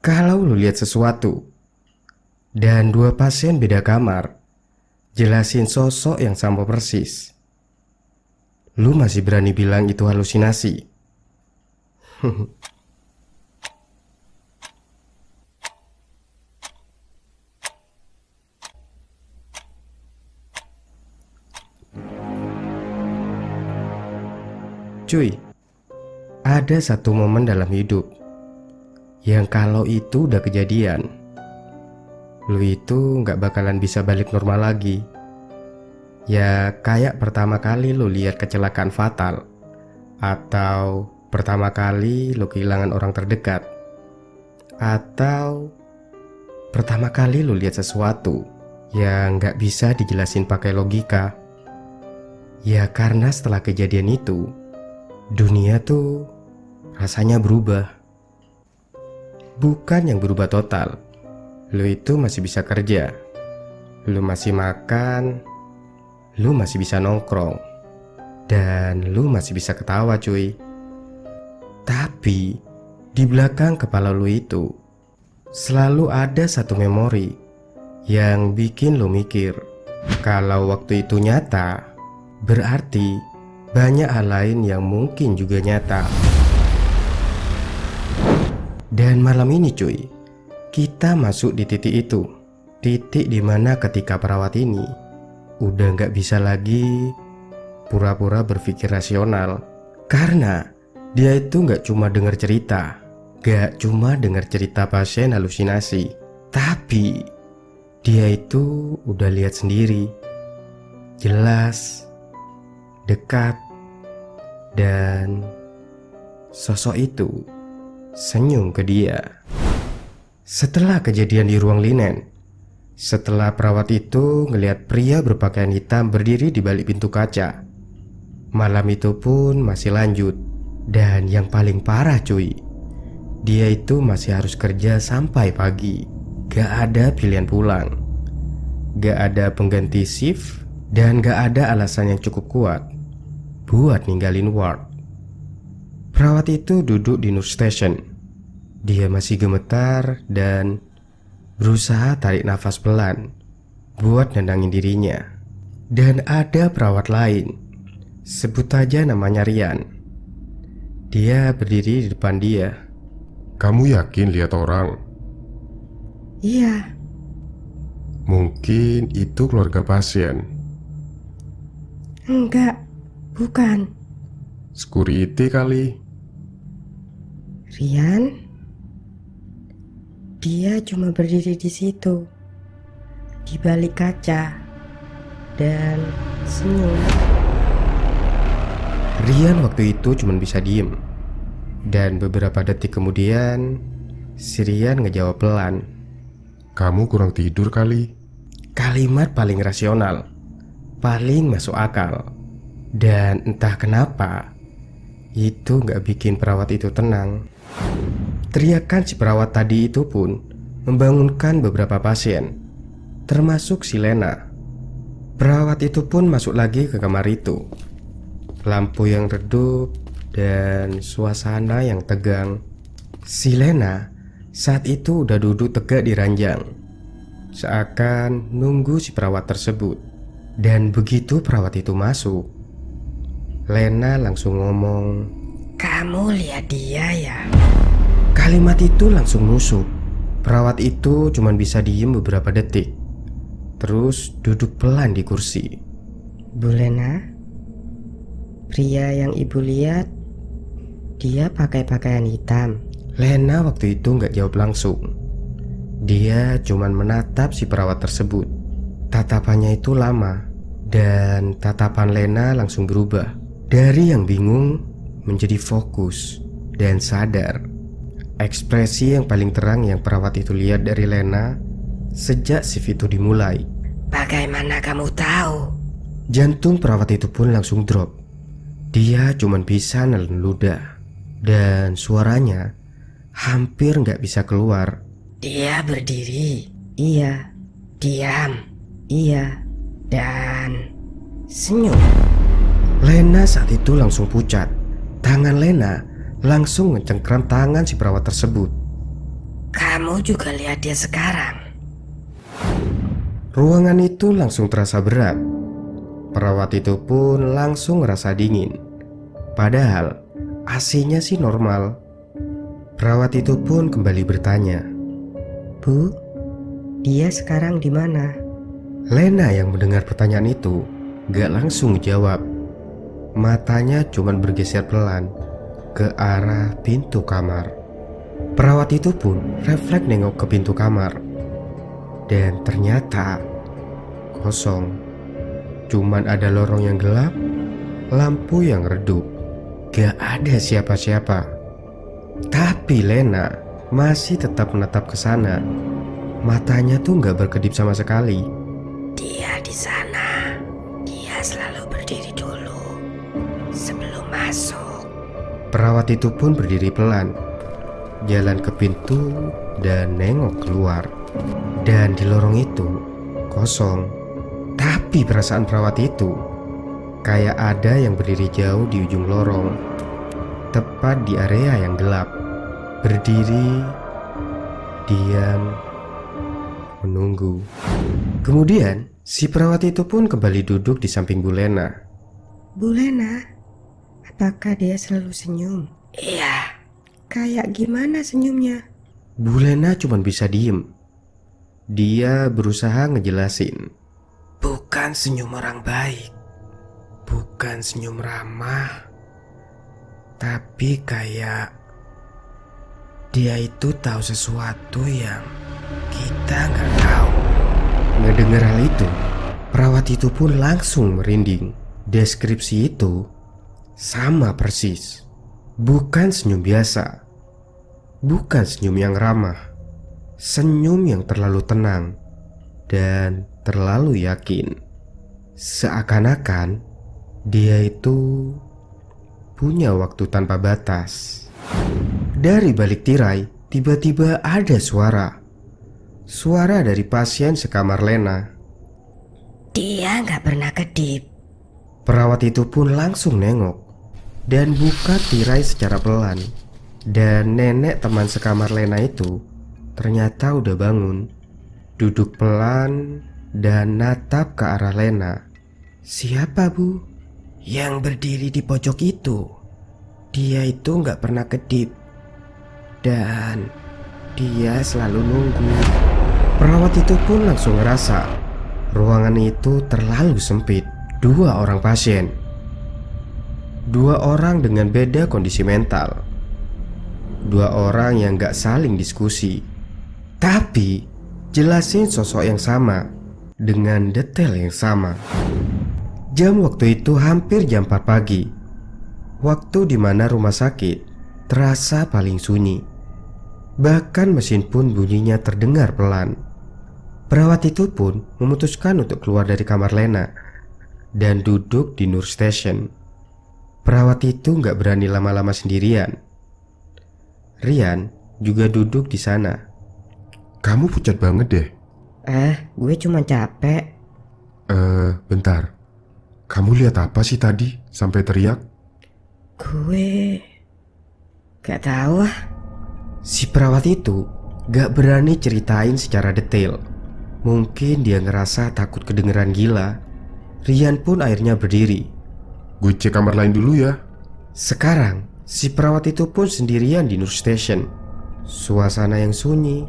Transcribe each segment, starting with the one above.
Kalau lu lihat sesuatu dan dua pasien beda kamar jelasin sosok yang sama persis, lu masih berani bilang itu halusinasi? Cuy, ada satu momen dalam hidup yang kalau itu udah kejadian, lu itu gak bakalan bisa balik normal lagi. Ya kayak pertama kali lu lihat kecelakaan fatal, atau pertama kali lu kehilangan orang terdekat, atau pertama kali lu lihat sesuatu yang gak bisa dijelasin pakai logika. Ya karena setelah kejadian itu, dunia tuh rasanya berubah. Bukan yang berubah total. Lu itu masih bisa kerja, lu masih makan, lu masih bisa nongkrong, dan lu masih bisa ketawa cuy. Tapi di belakang kepala lu itu selalu ada satu memori yang bikin lu mikir kalau waktu itu nyata, berarti banyak hal lain yang mungkin juga nyata. Dan malam ini cuy, kita masuk di titik itu. Titik dimana ketika perawat ini udah gak bisa lagi pura-pura berpikir rasional. Karena dia itu gak cuma dengar cerita, gak cuma dengar cerita pasien halusinasi, tapi dia itu udah lihat sendiri, jelas, dekat, dan sosok itu senyum ke dia. Setelah kejadian di ruang linen, setelah perawat itu ngelihat pria berpakaian hitam berdiri di balik pintu kaca, malam itu pun masih lanjut. Dan yang paling parah cuy, dia itu masih harus kerja sampai pagi. Gak ada pilihan pulang, gak ada pengganti shift, dan gak ada alasan yang cukup kuat buat ninggalin ward. Perawat itu duduk di nurse station. Dia masih gemetar dan berusaha tarik nafas pelan buat nendangin dirinya. Dan ada perawat lain, sebut aja namanya Rian. Dia berdiri di depan dia. Kamu yakin lihat orang? Iya. Mungkin itu keluarga pasien. Enggak, bukan. Security kali. Rian? Dia cuma berdiri di situ, di balik kaca, dan senyum. Rian waktu itu cuma bisa diem. Dan beberapa detik kemudian, si Rian ngejawab pelan. Kamu kurang tidur kali. Kalimat paling rasional, paling masuk akal. Dan entah kenapa, itu gak bikin perawat itu tenang. Teriakan si perawat tadi itu pun membangunkan beberapa pasien, termasuk si Lena. Perawat itu pun masuk lagi ke kamar itu. Lampu yang redup dan suasana yang tegang. Si Lena saat itu udah duduk tegak di ranjang, seakan nunggu si perawat tersebut. Dan begitu perawat itu masuk, Lena langsung ngomong, Kamu lihat dia ya? Kalimat itu langsung nusuk. Perawat itu cuma bisa diem beberapa detik, terus duduk pelan di kursi. Bu Lena, pria yang ibu lihat, dia pakai pakaian hitam. Lena waktu itu gak jawab langsung. Dia cuma menatap si perawat tersebut. Tatapannya itu lama, dan tatapan Lena langsung berubah dari yang bingung menjadi fokus dan sadar. Ekspresi yang paling terang yang perawat itu lihat dari Lena sejak shift itu dimulai. Bagaimana kamu tahu? Jantung perawat itu pun langsung drop. Dia cuma bisa nelen ludah, dan suaranya hampir gak bisa keluar. Dia berdiri. Iya. Diam. Iya. Dan senyum. Lena saat itu langsung pucat. Tangan Lena langsung ngecengkram tangan si perawat tersebut. Kamu juga lihat dia sekarang. Ruangan itu langsung terasa berat. Perawat itu pun langsung ngerasa dingin. Padahal AC-nya sih normal. Perawat itu pun kembali bertanya, Bu, dia sekarang di mana? Lena yang mendengar pertanyaan itu gak langsung jawab. Matanya cuman bergeser pelan ke arah pintu kamar. Perawat itu pun refleks nengok ke pintu kamar. Dan ternyata kosong. Cuman ada lorong yang gelap, lampu yang redup. Gak ada siapa-siapa. Tapi Lena masih tetap menatap ke sana. Matanya tuh gak berkedip sama sekali. Dia di sana. Dia selalu berdiri dulu sebelum masuk. Perawat itu pun berdiri pelan, jalan ke pintu dan nengok keluar. Dan di lorong itu kosong. Tapi perasaan perawat itu kayak ada yang berdiri jauh di ujung lorong, tepat di area yang gelap. Berdiri, diam, menunggu. Kemudian si perawat itu pun kembali duduk di samping Bu Lena. Bu Lena, apakah dia selalu senyum? Iya. Kayak gimana senyumnya? Bu Lena cuma bisa diem. Dia berusaha ngejelasin. Bukan senyum orang baik, bukan senyum ramah, tapi kayak dia itu tahu sesuatu yang kita nggak tahu. Ngedengar hal itu, perawat itu pun langsung merinding. Deskripsi itu sama persis. Bukan senyum biasa, bukan senyum yang ramah, senyum yang terlalu tenang dan terlalu yakin. Seakan-akan dia itu punya waktu tanpa batas. Dari balik tirai tiba-tiba ada suara. Suara dari pasien sekamar Lena. Dia nggak pernah kedip. Perawat itu pun langsung nengok dan buka tirai secara pelan. Dan nenek teman sekamar Lena itu ternyata udah bangun, duduk pelan dan natap ke arah Lena. Siapa, Bu? Yang berdiri di pojok itu. Dia itu nggak pernah kedip dan dia selalu nunggu. Perawat itu pun langsung ngerasa ruangan itu terlalu sempit. Dua orang pasien, dua orang dengan beda kondisi mental, dua orang yang gak saling diskusi, tapi jelasin sosok yang sama dengan detail yang sama. Jam waktu itu hampir jam 4 pagi. Waktu dimana rumah sakit terasa paling sunyi. Bahkan mesin pun bunyinya terdengar pelan. Perawat itu pun memutuskan untuk keluar dari kamar Lena dan duduk di nurse station. Perawat itu gak berani lama-lama sendirian. Rian juga duduk di sana. Kamu pucat banget deh. Gue cuma capek. Bentar. Kamu lihat apa sih tadi sampai teriak? Gue gak tahu ah. Si perawat itu gak berani ceritain secara detail. Mungkin dia ngerasa takut kedengeran gila. Rian pun akhirnya berdiri. Gue cek kamar lain dulu ya. Sekarang si perawat itu pun sendirian di nurse station. Suasana yang sunyi,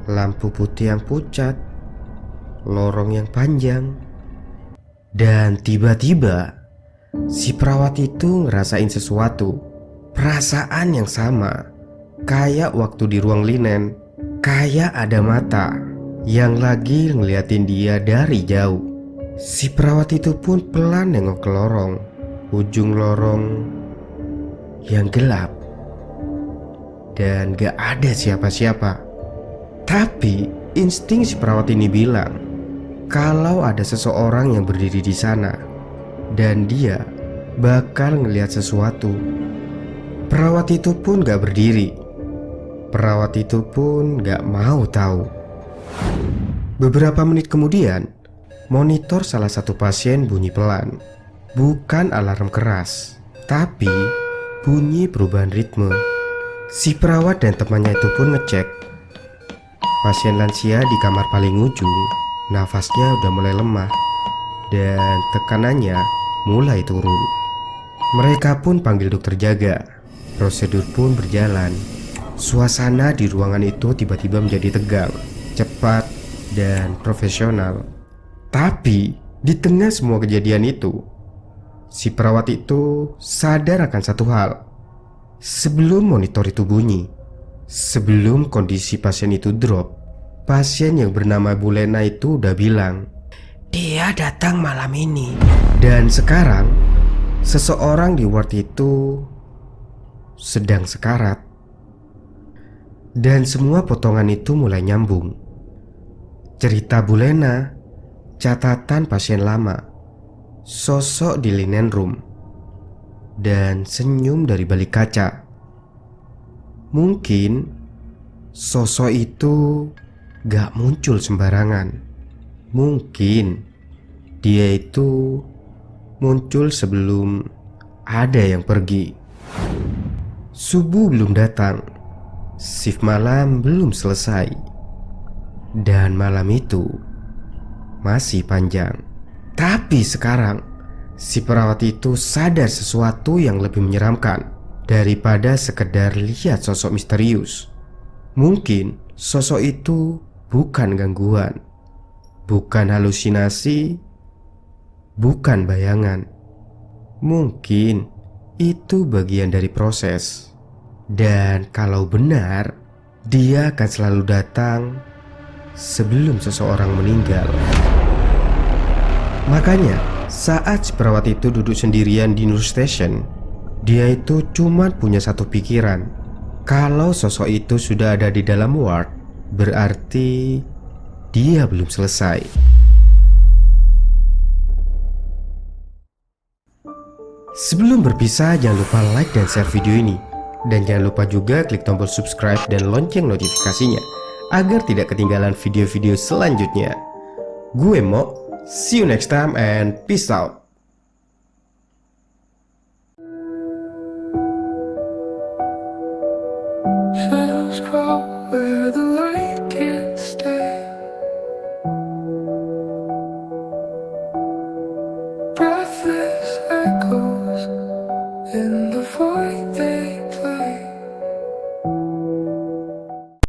lampu putih yang pucat, lorong yang panjang. Dan tiba-tiba si perawat itu ngerasain sesuatu. Perasaan yang sama kayak waktu di ruang linen. Kayak ada mata yang lagi ngeliatin dia dari jauh. Si perawat itu pun pelan nengok ke lorong. Ujung lorong yang gelap dan gak ada siapa-siapa. Tapi insting si perawat ini bilang kalau ada seseorang yang berdiri di sana dan dia bakal ngelihat sesuatu. Perawat itu pun gak berdiri. Perawat itu pun gak mau tahu. Beberapa menit kemudian, monitor salah satu pasien bunyi pelan. Bukan alarm keras, tapi bunyi perubahan ritme. Si perawat dan temannya itu pun ngecek. Pasien lansia di kamar paling ujung, nafasnya udah mulai lemah dan tekanannya mulai turun. Mereka pun panggil dokter jaga. Prosedur pun berjalan. Suasana di ruangan itu tiba-tiba menjadi tegang, cepat, dan profesional. Tapi di tengah semua kejadian itu, si perawat itu sadar akan satu hal. Sebelum monitor itu bunyi, sebelum kondisi pasien itu drop, pasien yang bernama Bu Lena itu udah bilang, "Dia datang malam ini." Dan sekarang, seseorang di ward itu sedang sekarat. Dan semua potongan itu mulai nyambung. Cerita Bu Lena, catatan pasien lama, sosok di linen room, dan senyum dari balik kaca. Mungkin sosok itu gak muncul sembarangan. Mungkin dia itu muncul sebelum ada yang pergi. Subuh belum datang, shift malam belum selesai, dan malam itu masih panjang. Tapi sekarang si perawat itu sadar sesuatu yang lebih menyeramkan daripada sekedar lihat sosok misterius. Mungkin sosok itu bukan gangguan, bukan halusinasi, bukan bayangan. Mungkin itu bagian dari proses. Dan kalau benar, dia akan selalu datang sebelum seseorang meninggal. Makanya saat si perawat itu duduk sendirian di nurse station, dia itu cuma punya satu pikiran. Kalau sosok itu sudah ada di dalam ward, berarti dia belum selesai. Sebelum berpisah, jangan lupa like dan share video ini. Dan jangan lupa juga klik tombol subscribe dan lonceng notifikasinya agar tidak ketinggalan video-video selanjutnya. Gue Mo, see you next time and peace out. Shadows crawl where the light can't stay. Breathless echoes in the void.